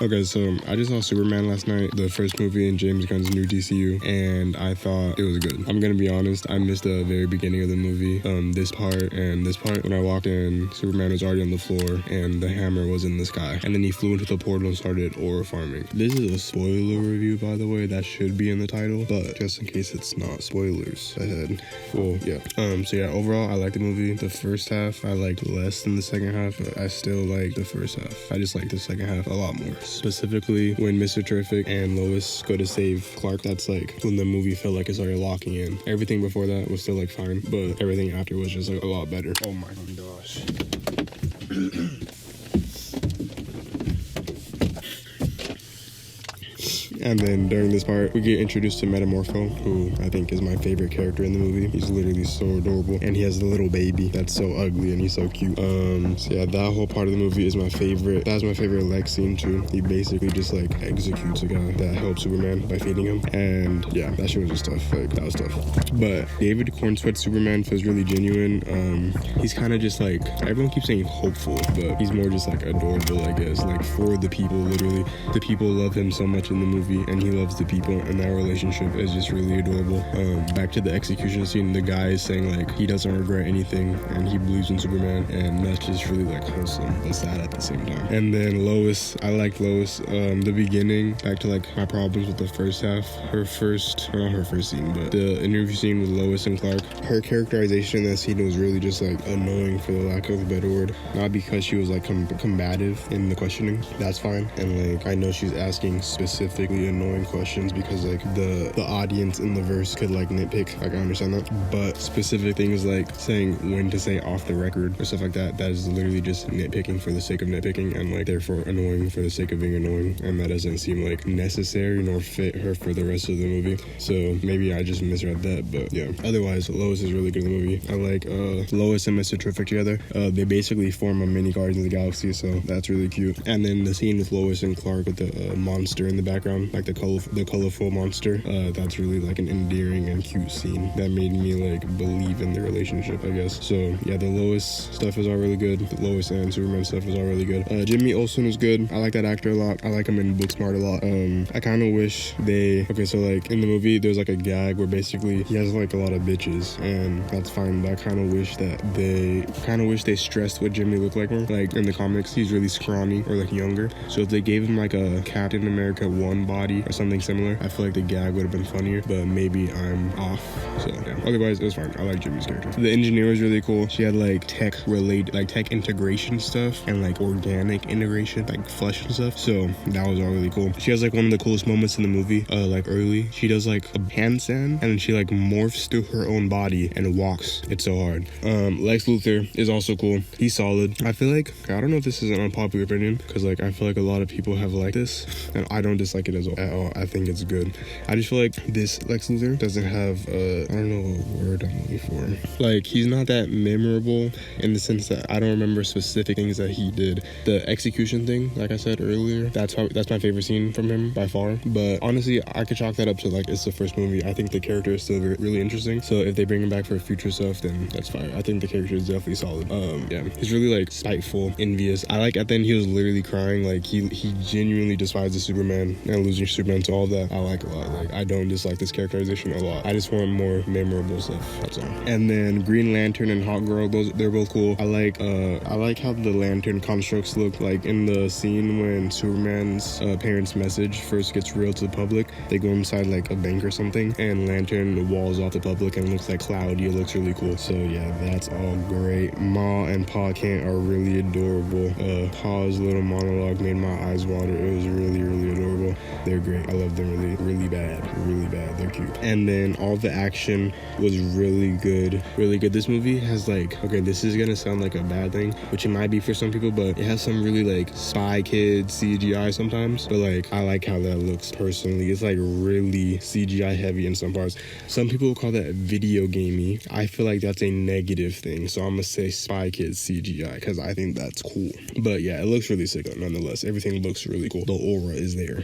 Okay, so I just saw Superman last night, the first movie in James Gunn's new DCU, and I thought it was good. I'm gonna be honest, I missed the very beginning of the movie, this part and this part. When I walked in, Superman was already on the floor and the hammer was in the sky, and then he flew into the portal and started ore farming. This is a spoiler review, by the way, that should be in the title, but just in case it's not, spoilers ahead. Well, yeah. So yeah, overall, I like the movie. The first half, I liked less than the second half, but I still like the first half. I just like the second half a lot more. Specifically, when Mr. Terrific and Lois go to save Clark, that's like when the movie felt like it started locking in. Everything before that was still like fine, but everything after was just like a lot better. Oh my gosh. And then during this part, we get introduced to Metamorpho, who I think is my favorite character in the movie. He's literally so adorable, and he has a little baby that's so ugly and he's so cute. So yeah, that whole part of the movie is my favorite. That's my favorite Lex scene too. He basically just like executes a guy that helps Superman by feeding him, and yeah, that shit was just tough. Like that was tough. But David Cornsweet Superman feels really genuine. He's kind of just like, everyone keeps saying hopeful, but he's more just like adorable, I guess. Like for the people, literally, the people love him so much in the movie, and he loves the people, and that relationship is just really adorable. Back to the execution scene, the guy is saying like he doesn't regret anything and he believes in Superman, and that's just really like wholesome but sad at the same time. And then Lois, I liked Lois. The beginning, back to like my problems with the first half, not her first scene, but the interview scene with Lois and Clark, her characterization in that scene was really just like annoying, for the lack of a better word. Not because she was like combative in the questioning, that's fine, and like I know she's asking specifically annoying questions because like the audience in the verse could like nitpick, like I understand that, but specific things like saying when to say off the record or stuff like that, that is literally just nitpicking for the sake of nitpicking, and like therefore annoying for the sake of being annoying, and that doesn't seem like necessary nor fit her for the rest of the movie. So maybe I just misread that, but yeah, otherwise Lois is really good in the movie. I like Lois and Mr. Terrific together. They basically form a mini Guardians of the Galaxy, so that's really cute. And then the scene with Lois and Clark with the monster in the background, like the colorful monster, that's really like an endearing and cute scene that made me like believe in the relationship, I guess. So yeah, the Lois stuff is all really good. The Lois and Superman stuff is all really good. Jimmy Olsen is good. I like that actor a lot. I like him in Booksmart a lot. I kind of wish so like in the movie there's like a gag where basically he has like a lot of bitches, and that's fine, but I kind of wish they stressed what Jimmy looked like more. Like in the comics he's really scrawny or like younger, so if they gave him like a Captain America 1 body or something similar, I feel like the gag would have been funnier, but maybe I'm off. So yeah, otherwise it was fine. I like Jimmy's character. The engineer was really cool. She had like tech integration stuff and like organic integration, like flesh and stuff, so that was all really cool. She has like one of the coolest moments in the movie, like early, she does like a handstand and then she like morphs through her own body and walks. It's so hard. Lex Luthor is also cool. He's solid. I feel like, I don't know if this is an unpopular opinion, because like I feel like a lot of people have liked this and I don't dislike it at all. I think it's good. I just feel like this Lex Luthor doesn't have I don't know what word I'm looking for. Like he's not that memorable in the sense that I don't remember specific things that he did. The execution thing, like I said earlier, that's my favorite scene from him by far. But honestly, I could chalk that up to like it's the first movie. I think the character is still really interesting. So if they bring him back for future stuff, then that's fine. I think the character is definitely solid. Yeah, he's really like spiteful, envious. I like at the end he was literally crying. Like he genuinely despises Superman and losing Superman to all that. I like a lot. Like I don't dislike this characterization a lot. I just want more memorable stuff. That's all. And then Green Lantern and Hawkgirl, they're both cool. I like how the lantern constructs look. Like in the scene when Superman's parents' message first gets revealed to the public, they go inside like a bank or something, and Lantern walls off the public and it looks like cloudy. It looks really cool. So yeah, that's all great. Ma and Pa Kent are really adorable. Pa's little monologue made my eyes water. It was really, really adorable. They're great. I love them really bad. They're cute. And then all the action was really good. This movie has like, okay, this is gonna sound like a bad thing, which it might be for some people, but it has some really like Spy Kids CGI sometimes, but like I like how that looks personally. It's like really CGI heavy in some parts. Some people call that video gamey. I feel like that's a negative thing, so I'm gonna say Spy Kids CGI because I think that's cool. But yeah, it looks really sick nonetheless. Everything looks really cool. The aura is there.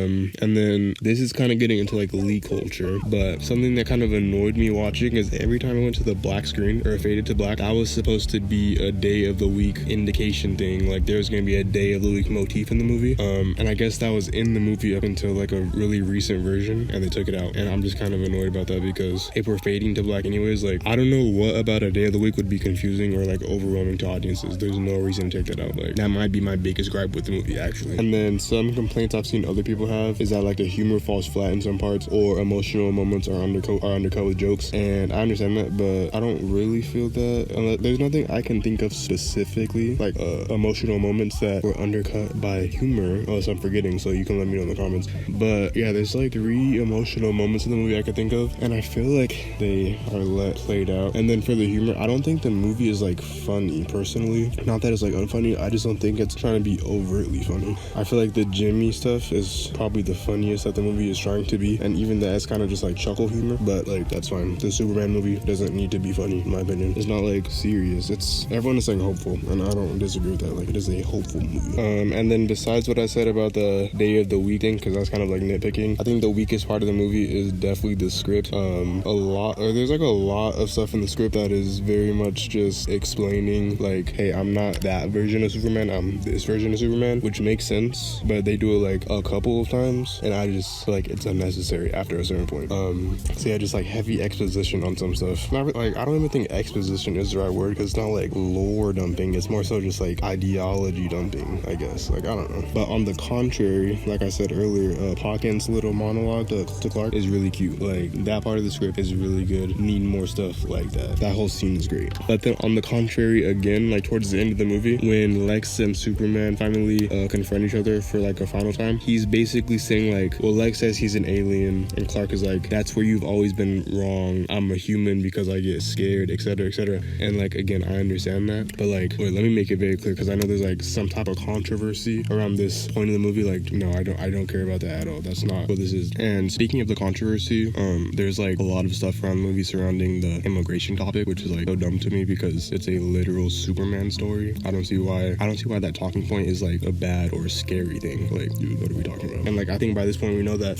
And then this is kind of getting into like leak culture, but something that kind of annoyed me watching is every time I went to the black screen or faded to black, that was supposed to be a day of the week indication thing. Like there was gonna be a day of the week motif in the movie. And I guess that was in the movie up until like a really recent version, and they took it out. And I'm just kind of annoyed about that, because if we're fading to black anyways, like I don't know what about a day of the week would be confusing or like overwhelming to audiences. There's no reason to take that out. Like that might be my biggest gripe with the movie, actually. And then some complaints I've seen other people have is that like the humor falls flat in some parts, or emotional moments are undercut with jokes. And I understand that, but I don't really feel that. There's nothing I can think of specifically like emotional moments that were undercut by humor, unless I'm forgetting, so you can let me know in the comments. But yeah, there's like 3 emotional moments in the movie I could think of, and I feel like they are played out. And then for the humor, I don't think the movie is like funny personally. Not that it's like unfunny, I just don't think it's trying to be overtly funny. I feel like the Jimmy stuff is probably the funniest that the movie is trying to be, and even that's kind of just like chuckle humor, but like that's fine. The Superman movie doesn't need to be funny, in my opinion. It's not like serious. It's everyone is saying hopeful, and I don't disagree with that. Like it is a hopeful movie. And then besides what I said about the day of the week thing, because that's kind of like nitpicking, I think the weakest part of the movie is definitely the script. There's like a lot of stuff in the script that is very much just explaining like, hey, I'm not that version of Superman, I'm this version of Superman, which makes sense, but they do it like a couple of times, and I just feel like it's unnecessary after a certain point. So yeah, just like heavy exposition on some stuff. Not like, I don't even think exposition is the right word, because it's not like lore dumping, it's more so just like ideology dumping, I guess. Like I don't know. But on the contrary, like I said earlier, Hawkins' little monologue to Clark is really cute. Like that part of the script is really good. Need more stuff like that. That whole scene is great. But then on the contrary, again, like towards the end of the movie, when Lex and Superman finally confront each other for like a final time, he's basically saying like, well, Lex says he's an alien, and Clark is like, that's where you've always been wrong. I'm a human because I get scared, etc., etc. And like, again, I understand that, but like, wait, let me make it very clear, because I know there's like some type of controversy around this point in the movie. Like, no, I don't care about that at all. That's not what this is. And speaking of the controversy, there's like a lot of stuff around the movie surrounding the immigration topic, which is like so dumb to me, because it's a literal Superman story. I don't see why that talking point is like a bad or a scary thing. Like, dude, what are we talking about? And like, I think by this point we know that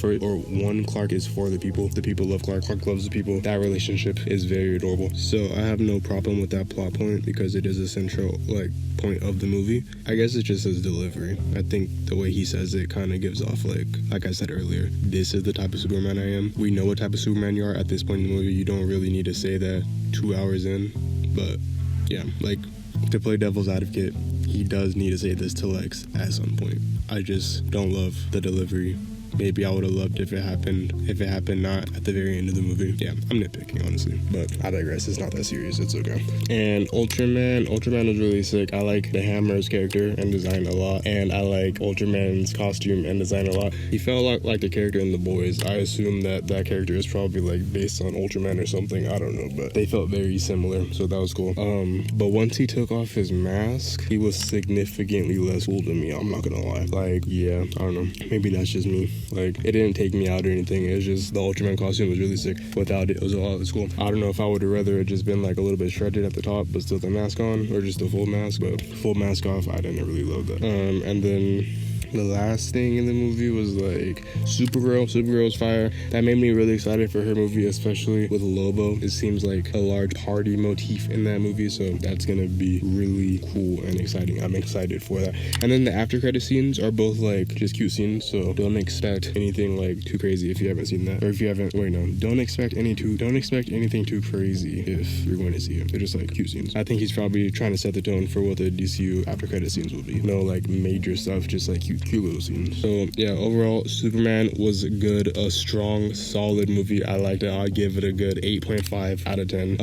Clark is for the people love Clark loves the people. That relationship is very adorable, so I have no problem with that plot point, because it is a central like point of the movie. I guess it's just his delivery. I think the way he says it kind of gives off like I said earlier, this is the type of Superman I am. We know what type of Superman you are at this point in the movie. You don't really need to say that 2 hours in, but yeah, like, to play devil's advocate, he does need to say this to Lex at some point. I just don't love the delivery. Maybe I would have loved if it happened not at the very end of the movie. Yeah, I'm nitpicking, honestly, but I digress. It's not that serious. It's okay. And Ultraman was really sick. I like the Hammer's character and design a lot, and I like Ultraman's costume and design a lot. He felt a lot like the character in The Boys. I assume that character is probably like based on Ultraman or something. I don't know, but they felt very similar, so that was cool. But once he took off his mask, he was significantly less cool to me. I'm not gonna lie. Like, yeah, I don't know. Maybe that's just me. Like, it didn't take me out or anything. It was just the Ultraman costume was really sick. Without it was cool. I don't know if I would have rather it just been like a little bit shredded at the top, but still the mask on, or just the full mask. But full mask off, I didn't really love that. And then the last thing in the movie was like Supergirl's fire. That made me really excited for her movie, especially with Lobo. It seems like a large party motif in that movie, so that's gonna be really cool and exciting. I'm excited for that. And then the after credit scenes are both like just cute scenes, so don't expect anything like too crazy if you haven't seen that, or if you haven't. Don't expect anything too crazy if you're going to see it. They're just like cute scenes. I think he's probably trying to set the tone for what the DCU after credit scenes will be. No like major stuff, just like cute little scenes. So yeah, overall Superman was good, a strong, solid movie. I liked it. I'd give it a good 8.5 out of 10.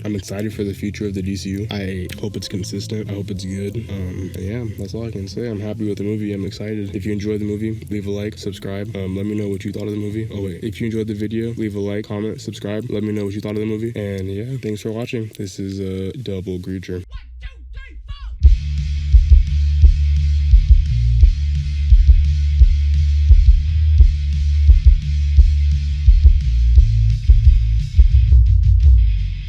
I'm excited for the future of the DCU. I hope it's consistent. I hope it's good. And yeah, that's all I can say. I'm happy with the movie. I'm excited. If you enjoyed the movie, leave a like, subscribe. Let me know what you thought of the movie. Oh wait, if you enjoyed the video, leave a like, comment, subscribe. Let me know what you thought of the movie. And yeah, thanks for watching. This is Double Greacher. 1, 2